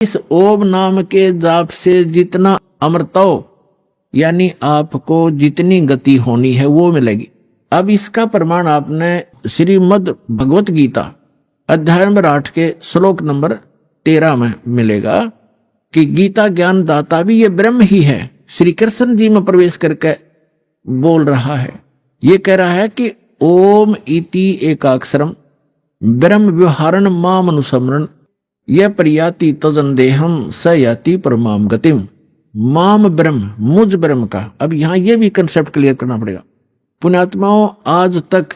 इस ओम नाम के जाप से जितना अमृतो यानी आपको जितनी गति होनी है वो मिलेगी। अब इसका प्रमाण आपने श्रीमद् भगवत गीता अध्याय नंबर 8 के श्लोक नंबर 13 में मिलेगा कि गीता ज्ञान दाता भी ये ब्रह्म ही है। श्री कृष्ण जी में प्रवेश करके बोल रहा है, ये कह रहा है कि ओम इति एकाक्षरम ब्रह्म व्यवहारण माम अनुसमरण यह प्रयाति तजन देहम स याति परमाम गतिम। माम ब्रह्म, मुझ ब्रह्म का। अब यहां यह भी कंसेप्ट क्लियर करना पड़ेगा। पुण्यात्माओं, आज तक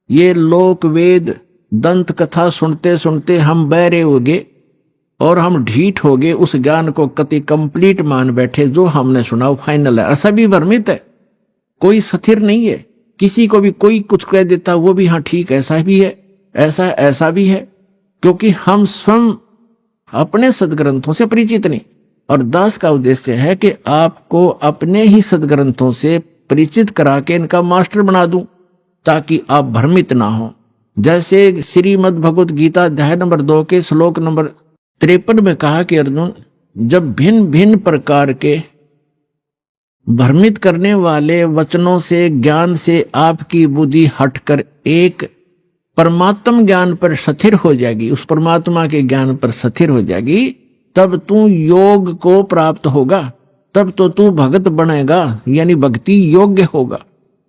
ये लोक वेद दंत कथा सुनते सुनते हम बहरे हो गए और हम ढीठ हो गए, उस ज्ञान को कति कंप्लीट मान बैठे। जो हमने सुना वो फाइनल है। ऐसा भी भ्रमित है, कोई स्थिर नहीं है। किसी को भी कोई कुछ कह देता वो भी हाँ ठीक ऐसा भी है, ऐसा भी है, क्योंकि हम स्वयं अपने सदग्रंथों से परिचित नहीं। और दास का उद्देश्य है कि आपको अपने ही सदग्रंथों से परिचित करा के इनका मास्टर बना दूं ताकि आप भ्रमित ना हो। जैसे श्रीमद् भगवत गीता अध्याय नंबर 2 के श्लोक नंबर 53 में कहा कि अर्जुन, जब भिन्न भिन्न प्रकार के भ्रमित करने वाले वचनों से ज्ञान से आपकी बुद्धि हटकर एक परमात्म ज्ञान पर स्थिर हो जाएगी, उस परमात्मा के ज्ञान पर स्थिर हो जाएगी, तब तू योग को प्राप्त होगा, तब तो तू भगत बनेगा, यानी भक्ति योग्य होगा।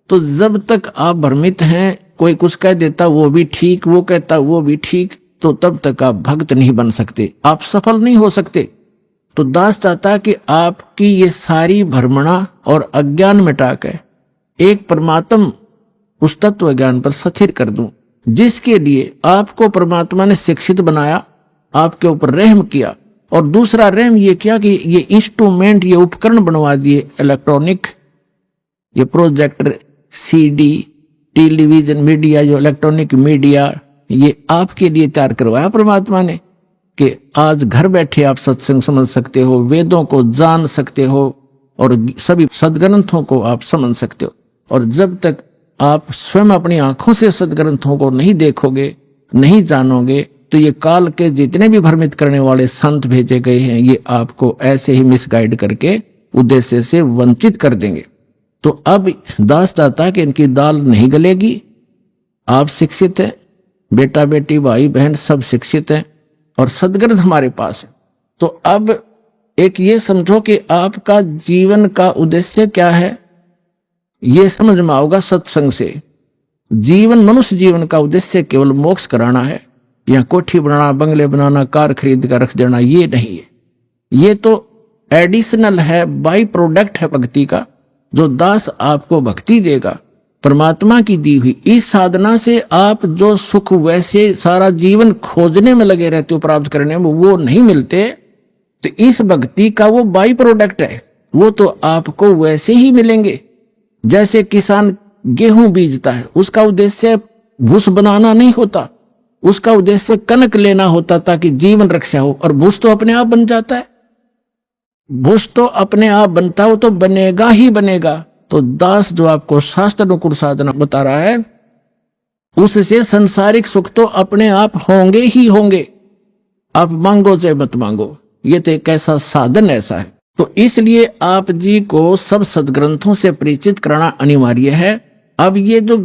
तो जब तक आप भ्रमित हैं, कोई कुछ कह देता वो भी ठीक, वो कहता वो भी ठीक, तो तब तक आप भक्त नहीं बन सकते, आप सफल नहीं हो सकते। तो दास चाहता है कि आपकी ये सारी भ्रमणा और अज्ञान मिटाकर एक परमात्म उस तत्व ज्ञान पर स्थिर कर दूं, जिसके लिए आपको परमात्मा ने शिक्षित बनाया, आपके ऊपर रहम किया। और दूसरा रहम ये किया कि ये इंस्ट्रूमेंट, ये उपकरण बनवा दिए इलेक्ट्रॉनिक, ये प्रोजेक्टर, सीडी, टेलीविजन मीडिया, जो इलेक्ट्रॉनिक मीडिया, ये आपके लिए तैयार करवाया परमात्मा ने कि आज घर बैठे आप सत्संग समझ सकते हो, वेदों को जान सकते हो और सभी सदग्रंथों को आप समझ सकते हो। और जब तक आप स्वयं अपनी आंखों से सदग्रंथों को नहीं देखोगे, नहीं जानोगे, तो ये काल के जितने भी भ्रमित करने वाले संत भेजे गए हैं, ये आपको ऐसे ही मिसगाइड करके उद्देश्य से वंचित कर देंगे। तो अब दास चाहता कि इनकी दाल नहीं गलेगी। आप शिक्षित हैं, बेटा बेटी भाई बहन सब शिक्षित हैं और सदग्रंथ हमारे पास है। तो अब एक ये समझो कि आपका जीवन का उद्देश्य क्या है, ये समझ में आओगा सत्संग से। जीवन, मनुष्य जीवन का उद्देश्य केवल मोक्ष कराना है, या कोठी बनाना, बंगले बनाना, कार खरीद कर रख देना, ये नहीं है। ये तो एडिशनल है, बाई प्रोडक्ट है भक्ति का, जो दास आपको भक्ति देगा परमात्मा की दी हुई। इस साधना से आप जो सुख वैसे सारा जीवन खोजने में लगे रहते हो, प्राप्त करने में, वो नहीं मिलते। तो इस भक्ति का वो बाई प्रोडक्ट है, वो तो आपको वैसे ही मिलेंगे। जैसे किसान गेहूं बीजता है, उसका उद्देश्य भूस बनाना नहीं होता, उसका उद्देश्य कनक लेना होता ताकि जीवन रक्षा हो। और भूस तो अपने आप बन जाता है, भूस तो अपने आप बनता हो, तो बनेगा ही बनेगा। तो दास जो आपको शास्त्र अनुकूल साधना बता रहा है, उससे संसारिक सुख तो अपने आप होंगे ही होंगे, आप मांगो चाहे मत मांगो। ये तो एक ऐसा साधन ऐसा है। तो इसलिए आप जी को सब सदग्रंथों से परिचित कराना अनिवार्य है। अब ये जो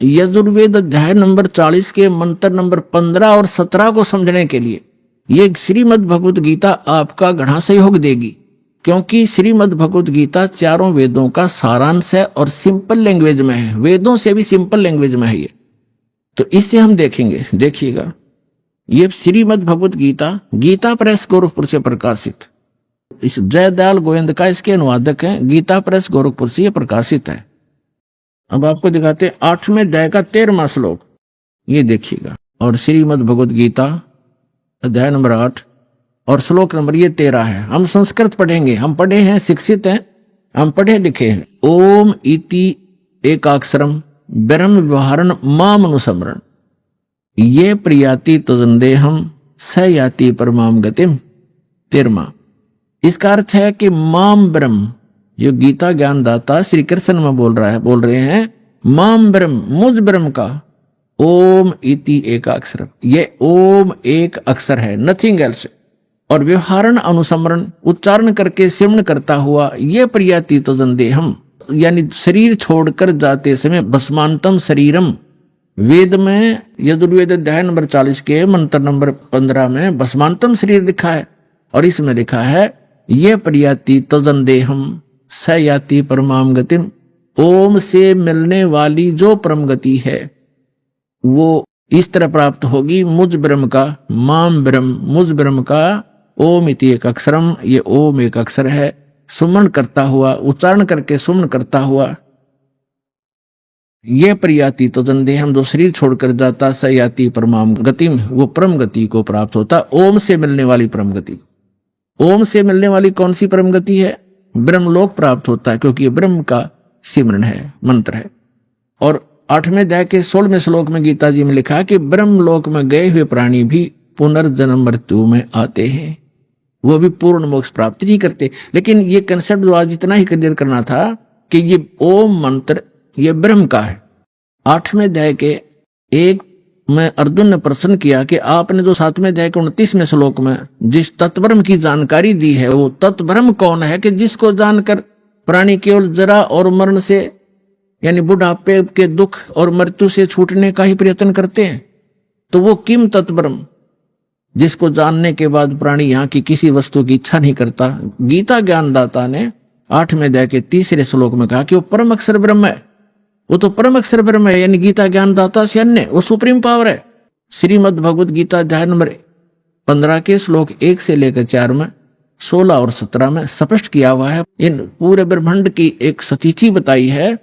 यजुर्वेद अध्याय नंबर 40 के मंत्र नंबर 15 और 17 को समझने के लिए ये श्रीमद् भगवत गीता आपका घना सहयोग देगी, क्योंकि श्रीमद् भगवत गीता चारों वेदों का सारांश है और सिंपल लैंग्वेज में है, वेदों से भी सिंपल लैंग्वेज में है ये। तो इससे हम देखेंगे, देखिएगा, ये श्रीमद् भगवत गीता गीता प्रेस गोरखपुर से प्रकाशित, इस जयदयाल गोविंद का इसके अनुवादक हैं, गीता प्रेस गोरखपुर से ये प्रकाशित है। अब आपको दिखाते हैं 8वें अध्याय का 13वां श्लोक, ये देखिएगा। और श्रीमद् भगवत गीता अध्याय नंबर 8 और श्लोक नंबर ये 13 है। हम संस्कृत पढ़ेंगे, हम पढ़े हैं, शिक्षित हैं, हम पढ़े लिखे हैं। ओम इति एकाक्षरम ब्रह्म व्यवहारण माम अनुसमरण ये प्रियाति तदंदेहम स याति परमाम गतिम। 13वां, इसका अर्थ है कि माम ब्रह्म, जो गीता ज्ञान दाता श्री कृष्ण में बोल रहे हैं, माम ब्रह्म, मुझ ब्रह्म का, ओम इति एकाक्षर, ये ओम एक अक्षर है, नथिंग एल्स। और व्यवहारण अनुसमरण उच्चारण करके सिमरण करता हुआ ये प्रयाति तो जंदेहम, यानी शरीर छोड़कर जाते समय भस्मांतम शरीरम। वेद में यजुर्वेद अध्याय नंबर 40 के मंत्र नंबर 15 में भस्मांतम शरीर लिखा है, और इसमें लिखा है ये प्रयाति तजन देहम स याति परमाम गतिम। ओम से मिलने वाली जो परम गति है वो इस तरह प्राप्त होगी, मुझ ब्रह्म का, माम ब्रह्म, मुझ ब्रह्म का। ओम इति एक अक्षरम, ये ओम एक अक्षर है। सुमन करता हुआ, उच्चारण करके सुमन करता हुआ ये प्रयाति तो जंदेहम, जो शरीर छोड़कर जाता, स याति परमाम गतिम, वो परम गति को प्राप्त होता। ओम से मिलने वाली परम गति। ओम से मिलने वाली कौन सी परम गति है? ब्रह्मलोक प्राप्त होता है, क्योंकि ये ब्रह्म का सिमरन है, मंत्र है। और 8वें अध्याय के 16वें श्लोक में गीता जी में लिखा कि ब्रह्मलोक में गए हुए प्राणी भी पुनर्जन्म मृत्यु में आते हैं, वो भी पूर्ण मोक्ष प्राप्त नहीं करते। लेकिन ये कंसेप्ट जो आज इतना ही क्लियर करना था कि ये ओम मंत्र ये ब्रह्म का है। 8वें अध्याय के 1 में अर्जुन ने प्रश्न किया कि आपने जो 7वें अध्याय के 29वें श्लोक में जिस तत्ब्रह्म की जानकारी दी है, वो तत्ब्रह्म कौन है कि जिसको जानकर प्राणी केवल जरा और मरण से, यानी बुढ़ापे के दुख और मृत्यु से छूटने का ही प्रयत्न करते हैं। तो वो किम तत्ब्रह्म, जिसको जानने के बाद प्राणी यहाँ की किसी वस्तु की इच्छा नहीं करता। गीता ज्ञानदाता ने 8वें अध्याय के 3 श्लोक में कहा कि वो परम अक्षर ब्रह्म है। वो तो परम अक्षर ब्रह्म है, यानी गीता ज्ञानदाता से अन्य, वो सुप्रीम पावर है। श्रीमद् भगवद गीता अध्याय नंबर 15 के श्लोक 1 से लेकर 4 में, 16 और 17 में स्पष्ट किया हुआ है। इन पूरे ब्रह्मांड की एक स्थिति बताई है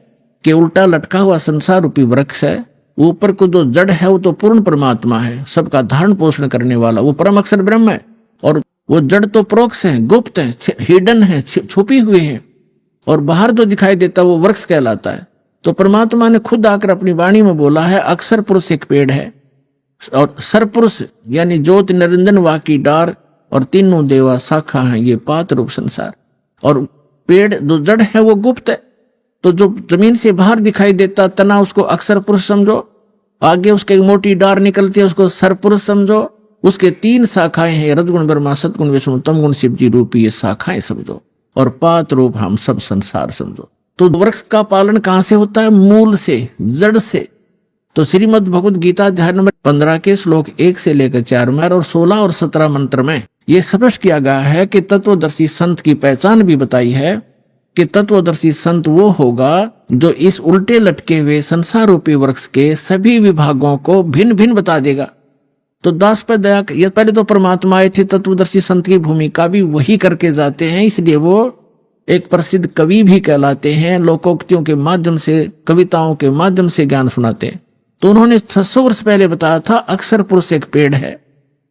कि उल्टा लटका हुआ संसार रूपी वृक्ष है, ऊपर को जो जड़ है वो तो पूर्ण परमात्मा है, सबका धारण पोषण करने वाला, वो परम अक्षर ब्रह्म है। और वो जड़ तो प्रोक्ष है, गुप्त है, हिडन है, छुपी हुई है, और बाहर जो दिखाई देता वो वृक्ष कहलाता है। तो परमात्मा ने खुद आकर अपनी वाणी में बोला है, अक्षर पुरुष एक पेड़ है, और सरपुरुष यानी ज्योति निरंजन वाकी डार, और तीनों देवा शाखा हैं, ये पात रूप संसार। और पेड़ जो जड़ है वो गुप्त है, तो जो जमीन से बाहर दिखाई देता तना उसको अक्षर पुरुष समझो, आगे उसके मोटी डार निकलती है उसको सरपुरुष समझो, उसके 3 शाखाएं हैं, रजगुण ब्रह्मा सतगुण विष्णु तमगुण शिव जी रूपी ये शाखाएं समझो, और पात रूप हम सब संसार समझो। तो वृक्ष का पालन कहां से होता है? मूल से, जड़ से। तो श्रीमद् भगवद गीता अध्याय नंबर 15 के श्लोक 1 से लेकर 4 में और 16 और 17 मंत्र में यह स्पष्ट किया गया है कि तत्वदर्शी संत की पहचान भी बताई है कि तत्वदर्शी संत वो होगा जो इस उल्टे लटके हुए संसार रूपी वृक्ष के सभी विभागों को भिन्न भिन्न बता देगा। तो दास पर दया, ये पहले तो परमात्मा आए थे, तत्वदर्शी संत की भूमिका भी वही करके जाते हैं, इसलिए वो एक प्रसिद्ध कवि भी कहलाते हैं। लोकोक्तियों के माध्यम से, कविताओं के माध्यम से ज्ञान सुनाते हैं। तो उन्होंने 600 वर्ष पहले बताया था अक्षर पुरुष एक पेड़ है,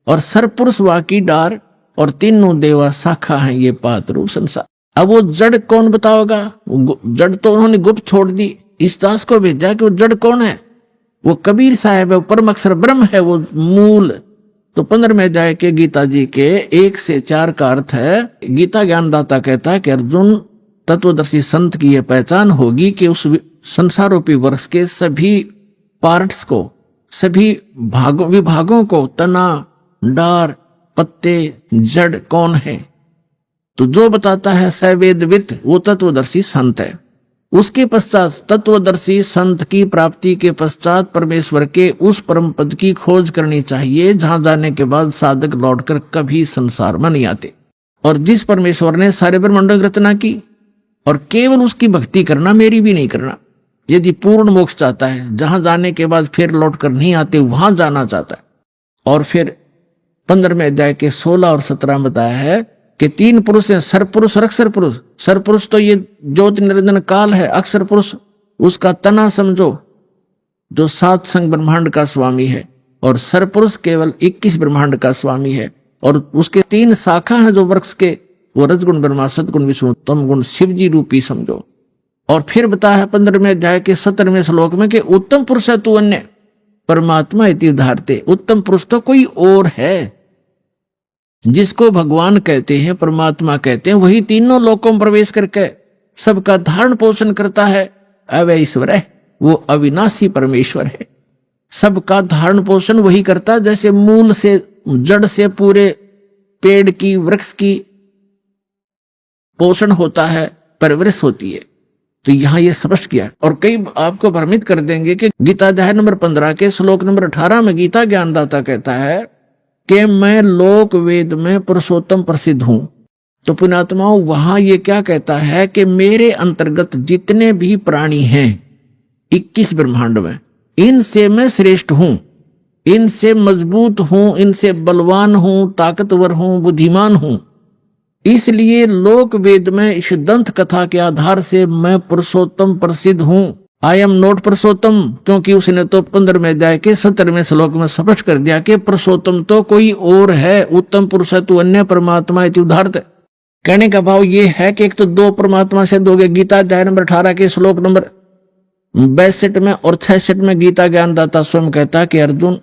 और सरपुरुष वाकी डार, और तीनों देवा शाखा हैं, ये पात रूप संसार। अब वो जड़ कौन बताओगा? जड़ तो उन्होंने गुप्त छोड़ दी, इस दास को भेजा कि वो जड़ कौन है? वो कबीर साहब है, वो परम अक्षर ब्रह्म है, वो मूल। तो 15वें अध्याय के गीता जी के 1 से 4 का अर्थ है, गीता ज्ञानदाता कहता है कि अर्जुन तत्वदर्शी संत की यह पहचान होगी कि उस संसार रूपी वृक्ष के सभी पार्ट्स को, सभी विभागों को, तना, डार, पत्ते, जड़ कौन है, तो जो बताता है सवेदवित वो तत्वदर्शी संत है। उसके पश्चात तत्वदर्शी संत की प्राप्ति के पश्चात परमेश्वर के उस परम पद की खोज करनी चाहिए जहां जाने के बाद साधक लौटकर कभी संसार में नहीं आते। और जिस परमेश्वर ने सारे ब्रह्मांडों की रचना की, और केवल उसकी भक्ति करना, मेरी भी नहीं करना। यदि पूर्ण मोक्ष चाहता है, जहां जाने के बाद फिर लौट कर नहीं आते, वहां जाना चाहता है। और फिर 15वें अध्याय के 16 और 17 में बताया है कि 3 पुरुष हैं, सरपुरुष और अक्षर पुरुष। सरपुरुष तो ये ज्योति निरंजन काल है, अक्षर पुरुष उसका तना समझो जो 7 संग ब्रह्मांड का स्वामी है, और सरपुरुष केवल 21 ब्रह्मांड का स्वामी है। और उसके 3 शाखा हैं जो वृक्ष के, वो रजगुण ब्रह्मा सतगुण विष्णु तमगुण शिव जी रूपी समझो। और फिर बताया है 15वें अध्याय के 17वें श्लोक में कि उत्तम पुरुष है तू अन्य परमात्मा इति उदाहरते। उत्तम पुरुष तो कोई और है, जिसको भगवान कहते हैं, परमात्मा कहते हैं, वही तीनों लोकों में प्रवेश करके सबका धारण पोषण करता है। अवैश्वर है, वो अविनाशी परमेश्वर है, सबका धारण पोषण वही करता है। जैसे मूल से, जड़ से पूरे पेड़ की, वृक्ष की पोषण होता है, परवरिश होती है। तो यहां ये स्पष्ट किया। और कई आपको भ्रमित कर देंगे कि गीता अध्याय नंबर 15 के श्लोक नंबर 18 में गीता ज्ञानदाता कहता है कि मैं लोक वेद में पुरुषोत्तम प्रसिद्ध हूं। तो पुण्यात्माओं, वहां ये क्या कहता है कि मेरे अंतर्गत जितने भी प्राणी हैं 21 ब्रह्मांड में, इनसे मैं श्रेष्ठ हूं, इनसे मजबूत हूं, इनसे बलवान हूं, ताकतवर हूं, बुद्धिमान हूं। इसलिए लोक वेद में इस दंत कथा के आधार से मैं पुरुषोत्तम प्रसिद्ध हूं। आई एम नॉट पुरुषोत्तम, क्योंकि उसने तो 15वें अध्याय के 17वें श्लोक में स्पष्ट कर दिया कि पुरुषोत्तम तो कोई और है, उत्तम पुरुष तू अन्य परमात्मा इति उदाहरत। कहने का भाव ये है कि एक तो दो परमात्मा से दोगे। गीता अध्याय नंबर 18 के श्लोक नंबर 62 में और 66 में गीता ज्ञानदाता स्वयं कहता कि अर्जुन,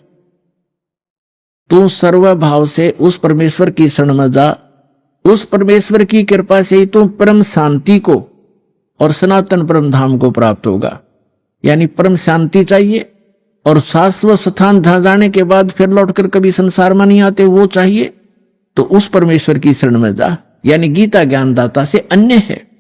तू सर्वभाव से उस परमेश्वर की शरण में जा, उस परमेश्वर की कृपा से ही तू परम शांति को और सनातन परम धाम को प्राप्त होगा। यानी परम शांति चाहिए और शाश्वत स्थान जहां जाने के बाद फिर लौटकर कभी संसार में नहीं आते, वो चाहिए। तो उस परमेश्वर की शरण में जा, यानी गीता ज्ञानदाता से अन्य है।